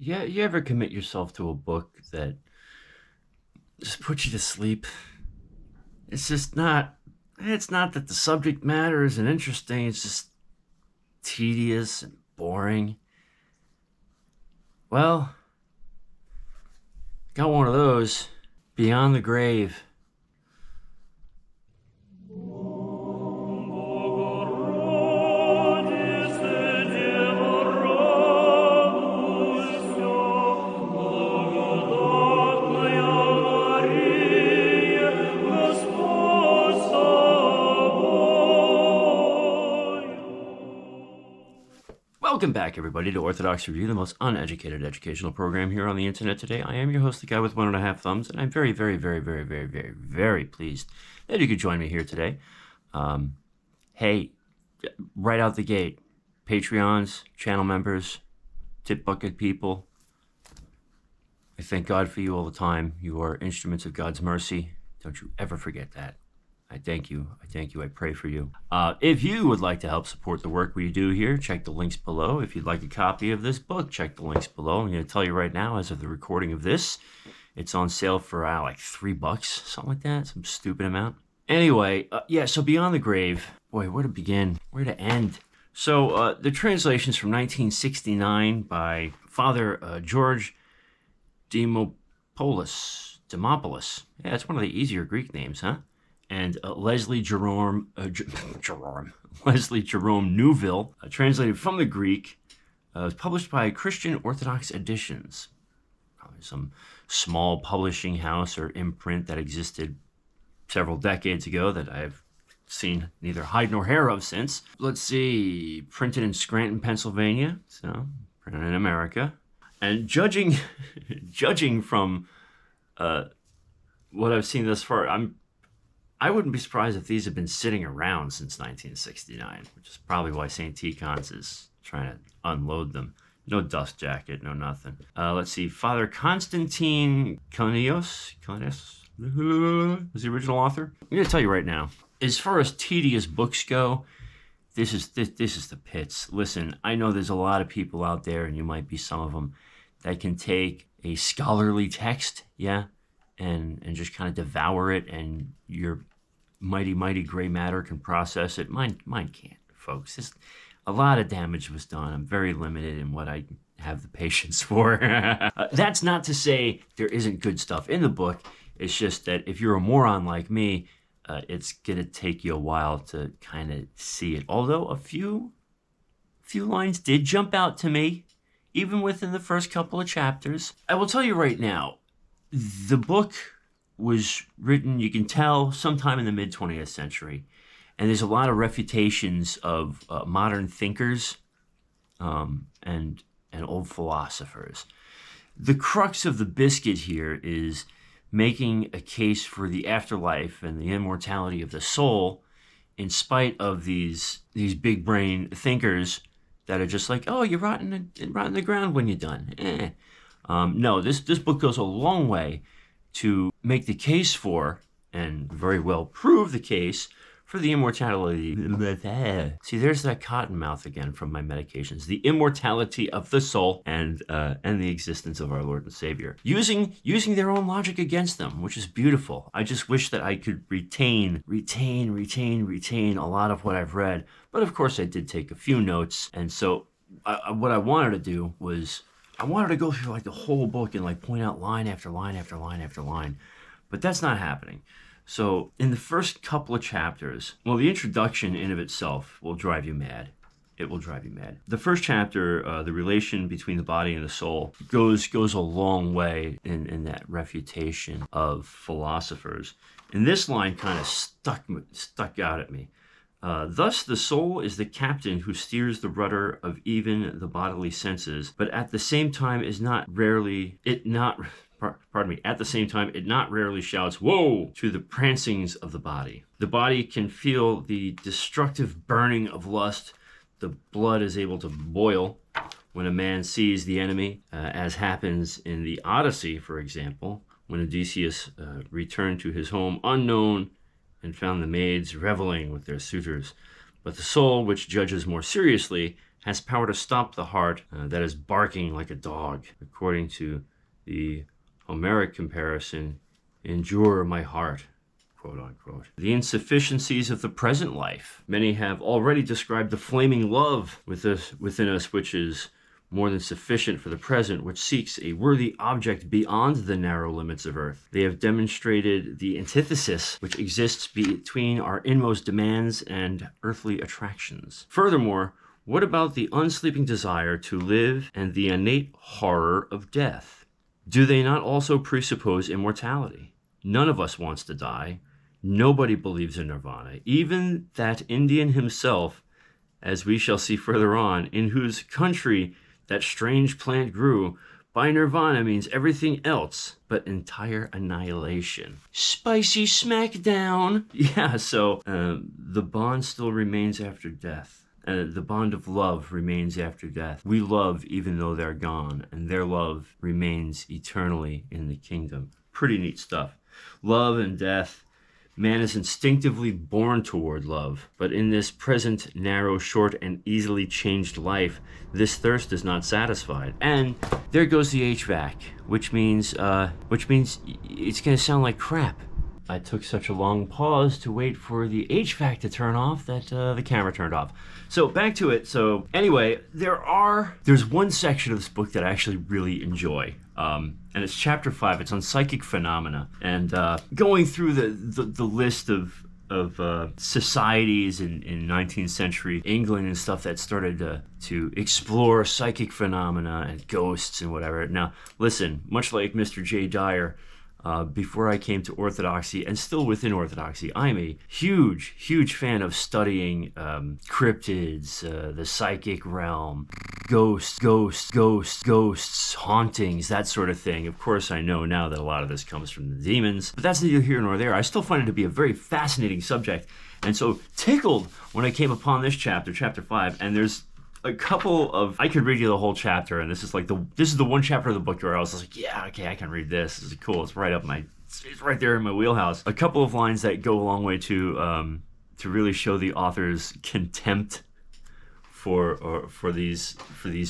Yeah, you ever commit yourself to a book that just puts you to sleep? It's just not. It's not that the subject matter isn't interesting. It's just tedious and boring. Well, got one of those. Beyond the Grave. Welcome back, everybody, to Orthodox Review, the most uneducated educational program here on the internet today. I am your host, the guy with 1.5 thumbs, and I'm very, very, very, very, very, very, very pleased that you could join me here today. Hey, right out the gate, Patreons, channel members, tip bucket people, I thank God for you all the time. You are instruments of God's mercy. Don't you ever forget that. I thank you. I pray for you. If you would like to help support the work we do here, check the links below. If you'd like a copy of this book, check the links below. I'm going to tell you right now, as of the recording of this, it's on sale for like $3, something like that, some stupid amount. Anyway, so Beyond the Grave. Boy, where to begin? Where to end? So the translation's from 1969 by Father George Demopoulos. Yeah, it's one of the easier Greek names, huh? And Leslie Jerome Neuville, translated from the Greek, was published by Christian Orthodox Editions, probably some small publishing house or imprint that existed several decades ago that I've seen neither hide nor hair of since. Let's see, printed in Scranton, Pennsylvania, so printed in America. And judging from what I've seen thus far, I wouldn't be surprised if these have been sitting around since 1969, which is probably why St. Tikhon's is trying to unload them. No dust jacket, no nothing. Let's see, Father Constantine Kalnios is the original author. I'm going to tell you right now, as far as tedious books go, this is the pits. Listen, I know there's a lot of people out there, and you might be some of them, that can take a scholarly text, and just kind of devour it, and your mighty gray matter can process it. Mine can't, folks. A lot of damage was done. I'm very limited in what I have the patience for. That's not to say there isn't good stuff in the book. It's just that if you're a moron like me, it's going to take you a while to kind of see it. Although a few lines did jump out to me, even within the first couple of chapters. I will tell you right now, the book was written, you can tell, sometime in the mid-20th century. And there's a lot of refutations of modern thinkers and old philosophers. The crux of the biscuit here is making a case for the afterlife and the immortality of the soul in spite of these big brain thinkers that are just like, oh, you rot in the ground when you're done. No, this book goes a long way to make the case for, and very well prove the case, for the immortality. See, there's that cotton mouth again from my medications. The immortality of the soul and the existence of our Lord and Savior. Using their own logic against them, which is beautiful. I just wish that I could retain a lot of what I've read. But of course I did take a few notes. And so what I wanted to do was, I wanted to go through like the whole book and like point out line after line after line after line, but that's not happening. So in the first couple of chapters, well, the introduction in of itself will drive you mad. It will drive you mad. The first chapter, the relation between the body and the soul, goes a long way in that refutation of philosophers. And this line kind of stuck out at me. Thus the soul is the captain who steers the rudder of even the bodily senses, but at the same time it not rarely shouts, "Whoa!" to the prancings of the body. The body can feel the destructive burning of lust. The blood is able to boil when a man sees the enemy, as happens in the Odyssey, for example, when Odysseus returned to his home unknown and found the maids reveling with their suitors. But the soul, which judges more seriously, has power to stop the heart that is barking like a dog. According to the Homeric comparison, endure my heart, quote unquote. The insufficiencies of the present life. Many have already described the flaming love within us, which is more than sufficient for the present, which seeks a worthy object beyond the narrow limits of earth. They have demonstrated the antithesis which exists between our inmost demands and earthly attractions. Furthermore, what about the unsleeping desire to live and the innate horror of death? Do they not also presuppose immortality? None of us wants to die. Nobody believes in nirvana. Even that Indian himself, as we shall see further on, in whose country that strange plant grew, by nirvana means everything else but entire annihilation. Spicy smackdown! Yeah, so the bond still remains after death. The bond of love remains after death. We love even though they're gone, and their love remains eternally in the kingdom. Pretty neat stuff. Love and death. Man is instinctively born toward love, but in this present, narrow, short, and easily changed life, this thirst is not satisfied. And there goes the HVAC, which means it's going to sound like crap. I took such a long pause to wait for the HVAC to turn off that the camera turned off. So back to it. So anyway, there's one section of this book that I actually really enjoy. And it's chapter 5. It's on psychic phenomena, and going through the list of societies in 19th century England and stuff that started to explore psychic phenomena and ghosts and whatever. Now, listen, much like Mr. J. Dyer, before I came to Orthodoxy, and still within Orthodoxy, I'm a huge fan of studying cryptids, the psychic realm, ghosts, hauntings, that sort of thing. Of course, I know now that a lot of this comes from the demons, but that's neither here nor there. I still find it to be a very fascinating subject, and so tickled when I came upon this chapter 5, and there's a couple of, I could read you the whole chapter, and this is the one chapter of the book where I was like, yeah, okay, I can read this. This is cool. It's right there in my wheelhouse. A couple of lines that go a long way to really show the author's contempt for these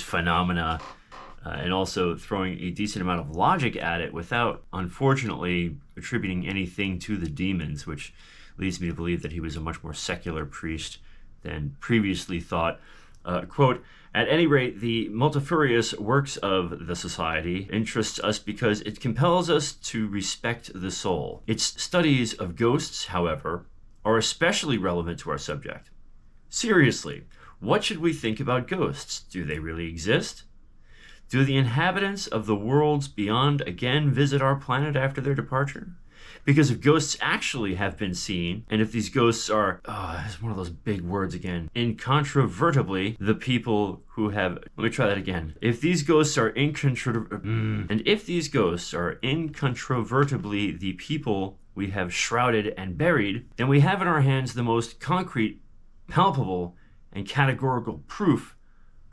phenomena, and also throwing a decent amount of logic at it without, unfortunately, attributing anything to the demons, which leads me to believe that he was a much more secular priest than previously thought. Quote, at any rate, the multifarious works of the society interests us because it compels us to respect the soul. Its studies of ghosts, however, are especially relevant to our subject. Seriously, what should we think about ghosts? Do they really exist? Do the inhabitants of the worlds beyond again visit our planet after their departure? Because if ghosts actually have been seen, and if these ghosts are, it's one of those big words again, incontrovertibly the people who have, let me try that again. If these ghosts are incontrovertibly the people we have shrouded and buried, then we have in our hands the most concrete, palpable, and categorical proof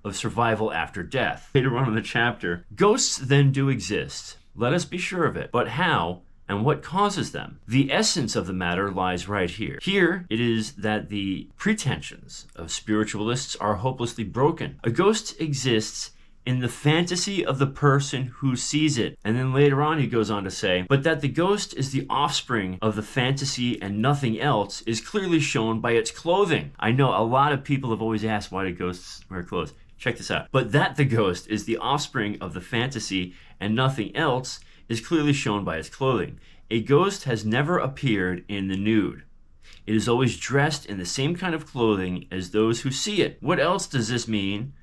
of survival after death. Later on in the chapter, ghosts then do exist. Let us be sure of it. But how? And what causes them? The essence of the matter lies right here. Here it is that the pretensions of spiritualists are hopelessly broken. A ghost exists in the fantasy of the person who sees it. And then later on he goes on to say, but that the ghost is the offspring of the fantasy and nothing else is clearly shown by its clothing. I know a lot of people have always asked, why do ghosts wear clothes? Check this out. But that the ghost is the offspring of the fantasy and nothing else is clearly shown by its clothing. A ghost has never appeared in the nude. It is always dressed in the same kind of clothing as those who see it. What else does this mean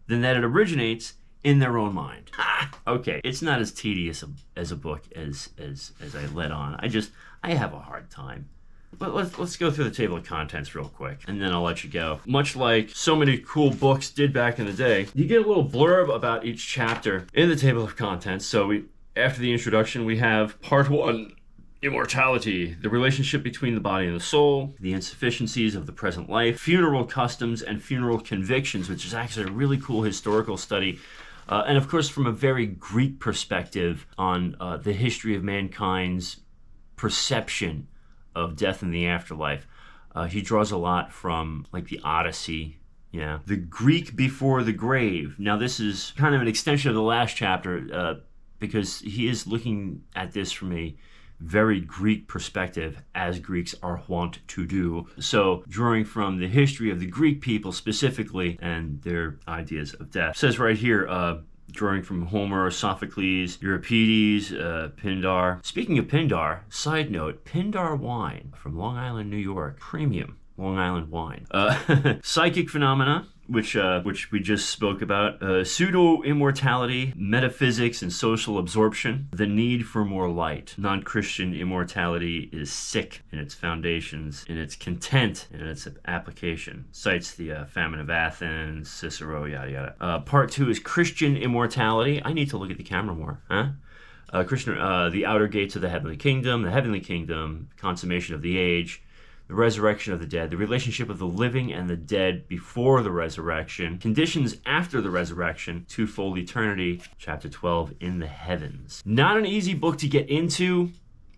than that it originates in their own mind? Okay, it's not as tedious as a book as I let on. I have a hard time. But let's go through the table of contents real quick, and then I'll let you go. Much like so many cool books did back in the day, you get a little blurb about each chapter in the table of contents. So after the introduction, we have part 1, immortality, the relationship between the body and the soul, the insufficiencies of the present life, funeral customs and funeral convictions, which is actually a really cool historical study. And of course, from a very Greek perspective on the history of mankind's perception of death and the afterlife. He draws a lot from like the Odyssey Yeah. The Greek before the grave. Now, this is kind of an extension of the last chapter because he is looking at this from a very Greek perspective, as Greeks are wont to do. So, drawing from the history of the Greek people specifically and their ideas of death. It says right here, drawing from Homer, Sophocles, Euripides, Pindar. Speaking of Pindar, side note, Pindar wine from Long Island, New York, premium Long Island wine. Psychic phenomena, which we just spoke about, pseudo-immortality, metaphysics and social absorption, the need for more light. Non-Christian immortality is sick in its foundations, in its content, and in its application. Cites the famine of Athens, Cicero, yada yada. Part 2 is Christian immortality. I need to look at the camera more, huh? The outer gates of the heavenly kingdom, consummation of the age, the resurrection of the dead, the relationship of the living and the dead before the resurrection, conditions after the resurrection, twofold eternity, chapter 12, in the heavens. Not an easy book to get into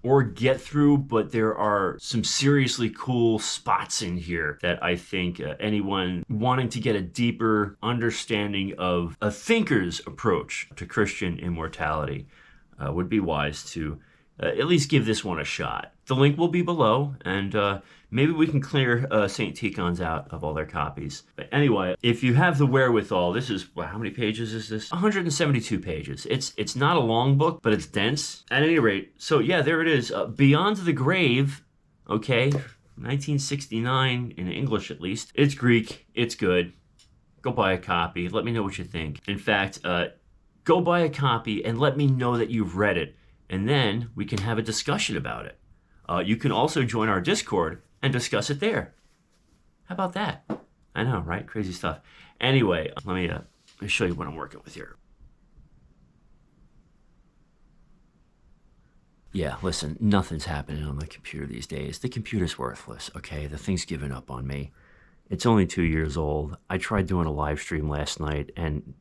or get through, but there are some seriously cool spots in here that I think anyone wanting to get a deeper understanding of a thinker's approach to Christian immortality would be wise to at least give this one a shot. The link will be below, and maybe we can clear St. Tikhon's out of all their copies. But anyway, if you have the wherewithal, this is, how many pages is this? 172 pages. It's not a long book, but it's dense. At any rate, so yeah, there it is. Beyond the Grave, okay, 1969, in English at least. It's Greek, it's good. Go buy a copy, let me know what you think. In fact, go buy a copy and let me know that you've read it. And then we can have a discussion about it. You can also join our Discord and discuss it there. How about that? I know, right? Crazy stuff. Anyway, let me show you what I'm working with here. Yeah, listen, nothing's happening on the computer these days. The computer's worthless, okay? The thing's given up on me. It's only 2 years old. I tried doing a live stream last night, and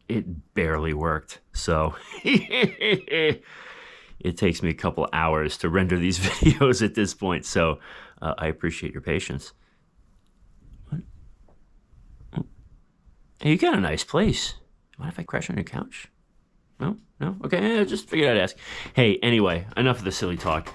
it barely worked. So... It takes me a couple hours to render these videos at this point, so I appreciate your patience. What? Oh. Hey, you got a nice place. Mind if I crash on your couch? No? No? Okay, I just figured I'd ask. Hey, anyway, enough of the silly talk.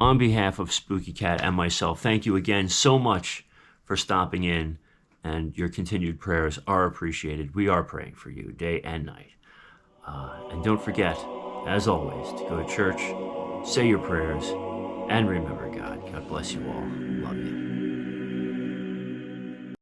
On behalf of Spooky Cat and myself, thank you again so much for stopping in, and your continued prayers are appreciated. We are praying for you day and night. And don't forget, as always, to go to church, say your prayers, and remember God. God bless you all. Love you.